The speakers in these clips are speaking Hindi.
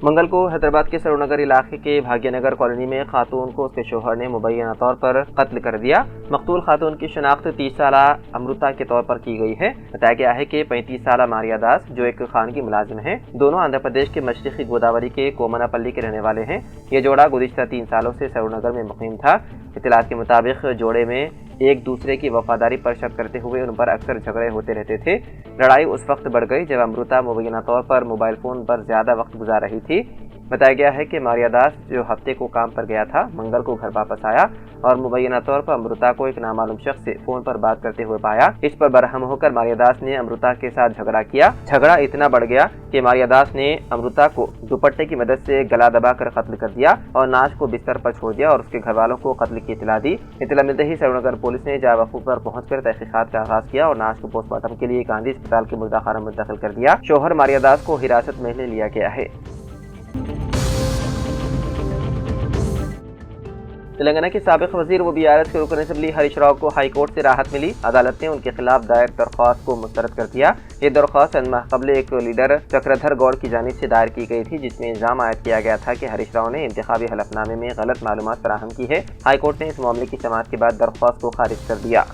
मंगल को हैदराबाद के सरोनगर इलाके के भाग्यनगर कॉलोनी में खातून को उसके शोहर ने मुबैना तौर पर कत्ल कर दिया। मकतूल खातून की शनाख्त 30 साल अमृता के तौर पर की गई है। बताया गया है कि 35 साल मारिया दास जो एक खान की मुलाजिम है, दोनों आंध्र प्रदेश के मशरक़ी गोदावरी के कोमनापल्ली के रहने वाले हैं। ये जोड़ा गुज़िश्ता 3 सालों से सरोनगर में मुक़ीम था। इत्तलात के मुताबिक जोड़े में एक दूसरे की वफादारी पर शक करते हुए उन पर अक्सर झगड़े होते रहते थे। लड़ाई उस वक्त बढ़ गई जब अमृता मुबैना तौर पर मोबाइल फ़ोन पर ज़्यादा वक्त गुजार रही थी। बताया गया है कि मारिया दास जो हफ्ते को काम पर गया था, मंगल को घर वापस आया और मुबैना तौर पर अमृता को एक नामालूम शख्स से फ़ोन पर बात करते हुए पाया। इस पर बरहम होकर मारिया दास ने अमृता के साथ झगड़ा किया। झगड़ा इतना बढ़ गया कि मारिया दास ने अमृता को दुपट्टे की मदद से गला दबाकर कत्ल कर दिया और नाश को बिस्तर पर छोड़ दिया और उसके घर वालों को कत्ल की इत्तला दी। इत्तला मिलते ही सरोनगर पुलिस ने जावकू पर पहुंचकर तहकीकात का आगाज किया और नाश को पोस्टमार्टम के लिए गांधी अस्पताल के मुर्दाखाना में मुंतकिल कर दिया। शोहर मारिया दास को हिरासत में ले लिया गया है। तेलंगाना के साबिक वजीर व BRS के रुकन असम्बली हरीश राव को हाई कोर्ट से राहत मिली। अदालत ने उनके खिलाफ दायर दरख्वास्त को मुस्तरद कर दिया। ये दरख्वास्त चंद माह कबल एक लीडर चक्रधर गौड़ की जानिब से दायर की गई थी, जिसमें इल्जाम आयद किया गया था कि हरीश राव ने इंतखाबी हलफनामे में गलत मालूमात फराहम की है। हाई कोर्ट ने इस मामले की समाअत के बाद दरख्वास्त को खारिज कर दिया।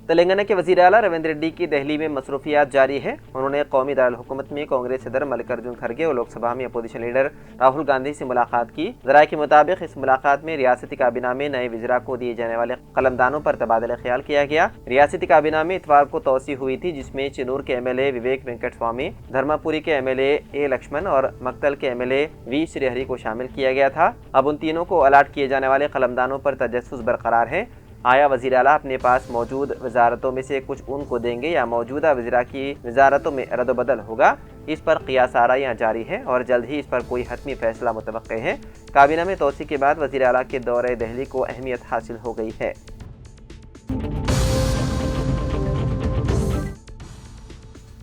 तेलंगाना के वज़ीर आला रविंद्र रेड्डी की दिल्ली में मसरूफियात जारी है। उन्होंने कौमी दारुल-हुकूमत में कांग्रेस सदर मल्लिकार्जुन खड़गे और लोकसभा में अपोजिशन लीडर राहुल गांधी से मुलाकात की। ज़राए के मुताबिक इस मुलाकात में रियासती काबीना में नए वज़ीरा को दिए जाने वाले कलमदानों पर तबादला ख्याल किया गया। रियासती काबीना में इतवार को तोसी हुई थी, जिसमें चिनूर के MLA विवेक वेंकट स्वामी, धर्मापुरी के MLA A लक्ष्मण और मक्तल के MLA V श्रीहरि को शामिल किया गया था। अब उन तीनों को अलाट किए जाने वाले कलमदानों पर तजस्सुस बरकरार है। आया वज़ीर आला अपने पास मौजूद वजारतों में से कुछ उनको देंगे या मौजूदा वज़ीरा की वजारतों में रद्द-बदल होगा, इस पर क़ियास आराइयाँ जारी है और जल्द ही इस पर कोई हतमी फैसला मुतवक्के है। काबीना में तोसी के बाद वज़ीर आला के दौरे दिल्ली को अहमियत हासिल हो गई है।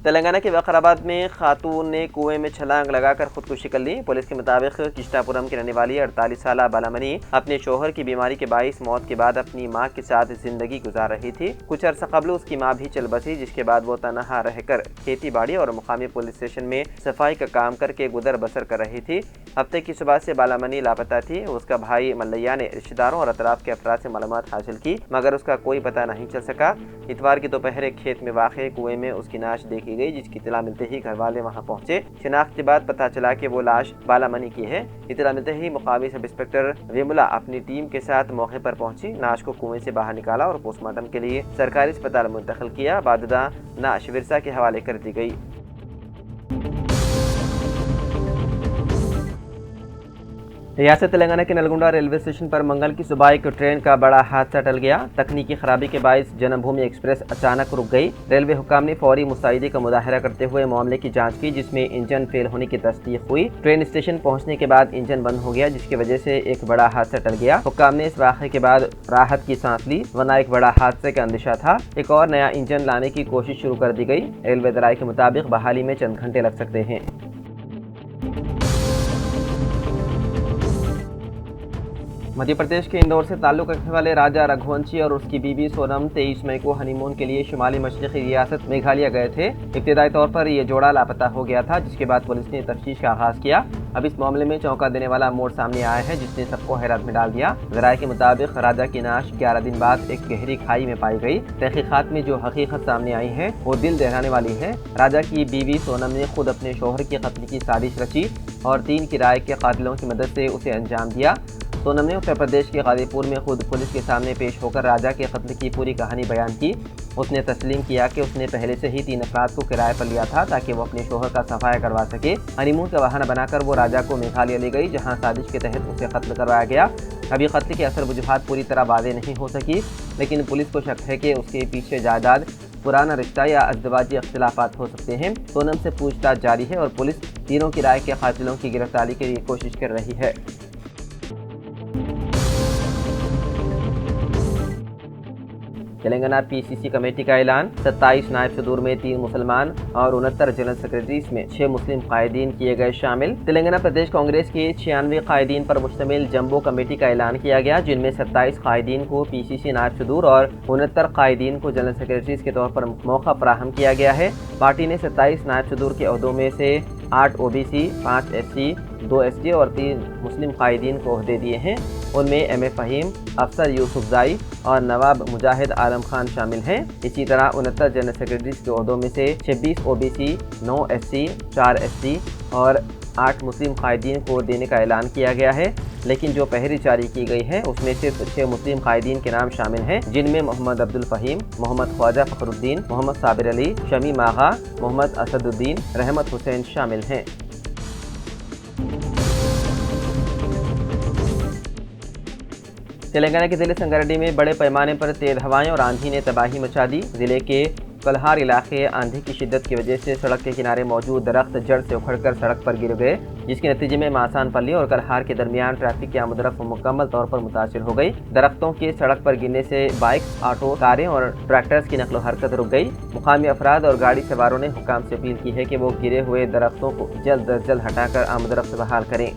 तेलंगाना के वक़राबाद में खातून ने कुएं में छलांग लगाकर खुदकुशी कर ली। पुलिस के मुताबिक किष्टापुरम की रहने वाली 48 साल बालामणि अपने शोहर की बीमारी के बाइस मौत के बाद अपनी मां के साथ जिंदगी गुजार रही थी। कुछ अर्सा कबल उसकी मां भी चल बसी, जिसके बाद वो तनहा रहकर खेती बाड़ी और मुकामी पुलिस स्टेशन में सफाई का काम करके गुजर बसर कर रही थी। हफ्ते की सुबह से बालामणि लापता थी। उसका भाई मल्लैया ने रिश्तेदारों और अतराफ के अफराद से मालूमात हासिल की, मगर उसका कोई पता नहीं चल सका। इतवार की दोपहर एक खेत में वाक़े कुएं में उसकी नाश देखी गई, जिसकी इत्तला मिलते ही घर वाले वहां पहुंचे। शिनाख्त के बाद पता चला कि वो लाश बालामणि की है। इत्तला मिलते ही मुकामी सब इंस्पेक्टर विमला अपनी टीम के साथ मौके पर पहुंची, नाश को कुएं से बाहर निकाला और पोस्टमार्टम के लिए सरकारी अस्पताल मुंतकिल किया। बाददा नाश विरसा के हवाले कर दी गई। रियासत तेलंगाना के नलगुंडा रेलवे स्टेशन पर मंगल की सुबह एक ट्रेन का बड़ा हादसा टल गया। तकनीकी खराबी के बायस जन्मभूमि एक्सप्रेस अचानक रुक गई। रेलवे हुक्काम ने फौरी मुस्तैदी का मुजाहरा करते हुए मामले की जांच की, जिसमें इंजन फेल होने की तस्दीक हुई। ट्रेन स्टेशन पहुंचने के बाद इंजन बंद हो गया, जिसकी वजह से एक बड़ा हादसा टल गया। हुक्काम ने इस वाक़े के बाद राहत की सांस ली, वरना एक बड़ा हादसे का अंदेशा था। एक और नया इंजन लाने की कोशिश शुरू कर दी गई। रेलवे ज़राए के मुताबिक बहाली में चंद घंटे लग सकते हैं। मध्य प्रदेश के इंदौर से ताल्लुक़ रखने वाले राजा रघुवंशी और उसकी बीवी सोनम 23 मई को हनीमून के लिए शुमाली मशरक़ी रियासत मेघालय गए थे। इब्तिदाई तौर पर ये जोड़ा लापता हो गया था, जिसके बाद पुलिस ने तफ्तीश का आगाज़ किया। अब इस मामले में चौंका देने वाला मोड़ सामने आया है, जिसने सबको हैरत में डाल दिया। ज़राए के मुताबिक राजा की नाश 11 दिन बाद एक गहरी खाई में पाई गई। तहकीकात में जो हकीकत सामने आई है वो दिल दहलाने वाली है। राजा की बीवी सोनम ने खुद अपने शोहर के कत्ल की साजिश रची और 3 किराए के कातिलों की मदद से उसे अंजाम दिया। सोनम ने उत्तर प्रदेश के गाजीपुर में खुद पुलिस के सामने पेश होकर राजा के कत्ल की पूरी कहानी बयान की। उसने तस्लीम किया कि उसने पहले से ही 3 अफराद को किराए पर लिया था ताकि वो अपने शोहर का सफाया करवा सके। हनीमून का बहाना बनाकर वो राजा को मेघालय ले गई, जहां साजिश के तहत उसे कत्ल करवाया गया। अभी कत्ल के असर वजूहात पूरी तरह वाज़ेह नहीं हो सकी, लेकिन पुलिस को शक है कि उसके पीछे जायदाद, पुराना रिश्ता या अज़दवाजी अख्तिलाफ़ात हो सकते हैं। सोनम से पूछताछ जारी है और पुलिस तीनों किराए के कातिलों की गिरफ्तारी के लिए कोशिश कर रही है। तेलंगाना PCC कमेटी का ऐलान, 27 नायब सदूर में 3 मुसलमान और 69 जनरल सेक्रेटरीज में 6 मुस्लिम कायदीन किए गए शामिल। तेलंगाना प्रदेश कांग्रेस के 96 कायदीन पर मुश्तमिल जम्बो कमेटी का ऐलान किया गया, जिनमें 27 कायदीन को PCC नायब सदूर और 69 कायदीन को जनरल सेक्रेटरीज के तौर पर मौका फराहम किया गया है। पार्टी ने 27 नायब सदूर के ओहदों में से 8 OBC, 5 SC, 2 ST और 3 मुस्लिम कायदीन को ओहदे दिए हैं। उनमें MA फ़हीम, अफसर यूसुफजाई और नवाब मुजाहिद आलम खान शामिल हैं। इसी तरह 69 जनरल सेक्रेटरीज के ओहदों में से 26 OBC, 9 SC, 4 ST और 8 मुस्लिम कायदीन को देने का ऐलान किया गया है, लेकिन जो पहरी जारी की गई है उसमें सिर्फ 6 मुस्लिम कायदीन के नाम शामिल हैं, जिनमें मोहम्मद अब्दुल फ़हीम, मोहम्मद ख्वाजा फ़खरुद्दीन, मोहम्मद साबिर अली, शमीम आगा, मोहम्मद असदुद्दीन, रहमत हुसैन शामिल हैं। तेलंगाना के ज़िले संगारेड्डी में बड़े पैमाने पर तेज़ हवाएं और आंधी ने तबाही मचा दी। ज़िले के कलहार इलाके आंधी की शिद्दत की वजह से सड़क के किनारे मौजूद दरख्त जड़ से उखड़कर सड़क पर गिर गए, जिसके नतीजे में मासान पल्ली और कलहार के दरमियान ट्रैफिक की आमदरफ्त मुकम्मल तौर पर मुतासिर हो गई। दरख्तों के सड़क पर गिरने से बाइक्स, ऑटो, कारें और ट्रैक्टर्स की नकलो हरकत रुक गई। मुकामी अफराद और गाड़ी सवारों ने हुक्काम से अपील की है कि वो गिरे हुए दरख्तों को जल्द अज जल्द हटाकर आमदरफ्त बहाल करें।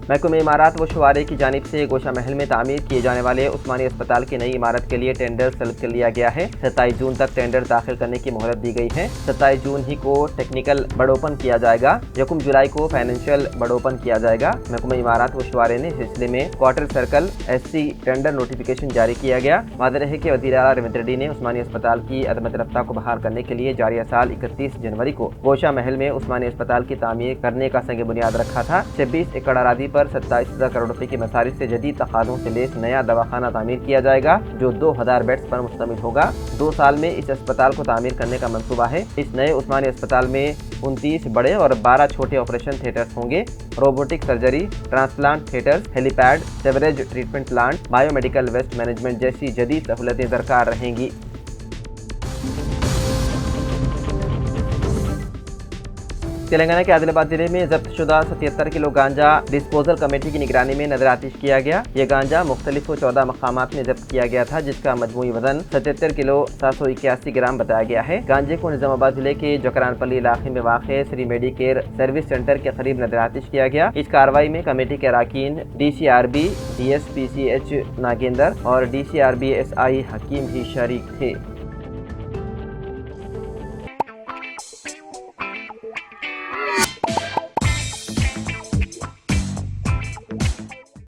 महकमे इमारत व शुआरे की जानिब से गोशा महल में तामीर किए जाने वाले उस्मानी अस्पताल की नई इमारत के लिए टेंडर तलब कर लिया गया है। 27 जून तक टेंडर दाखिल करने की मोहलत दी गई है। 27 जून ही को टेक्निकल बड़ोपन किया जाएगा। 1 जुलाई को फाइनेंशियल बड़ोपन किया जाएगा। महकमे इमारत व शुआरे ने इस सिलसिले में quarter circle SC tender notification जारी किया गया। वाज़ेह है कि वज़ीर आला रेवंत रेड्डी ने उस्मानी अस्पताल की अदमत रफ्ता को बहाल करने के लिए जारिया साल 31 जनवरी को गोशा महल में उस्मानी अस्पताल की तामीर करने का संग बुनियाद रखा था। 26 एकड़ अरादी पर 27,000 करोड़ रुपए की मसारिफ से जदीद तकाज़ों से लेस नया दवाखाना तामीर किया जाएगा, जो 2000 बेड्स पर मुश्तमिल होगा। 2 साल में इस अस्पताल को तामीर करने का मंसूबा है। इस नए उस्मानी अस्पताल में 29 बड़े और 12 छोटे ऑपरेशन थिएटर्स होंगे। Robotic surgery, transplant theatres, helipad, sewerage treatment plant, biomedical waste management जैसी जदीद सहूलतें दरकार रहेंगी। तेलंगाना के आदिलाबाद जिले में जब्त शुदा 77 किलो गांजा डिस्पोजल कमेटी की निगरानी में नजर आतिश किया गया। ये गांजा मुख्तलिफ 14 मकामात में जब्त किया गया था, जिसका मजमूई वजन 77 किलो 781 ग्राम बताया गया है। गांजे को निजामाबाद जिले के जकरानपल्ली इलाके में वाक़े श्री मेडिकेयर सर्विस सेंटर के करीब नजर आतिश किया गया। इस कार्रवाई में कमेटी के अराकीन DCRB DSPCH नागेंद्र और DCRB SI हकीम भी शरीक थे।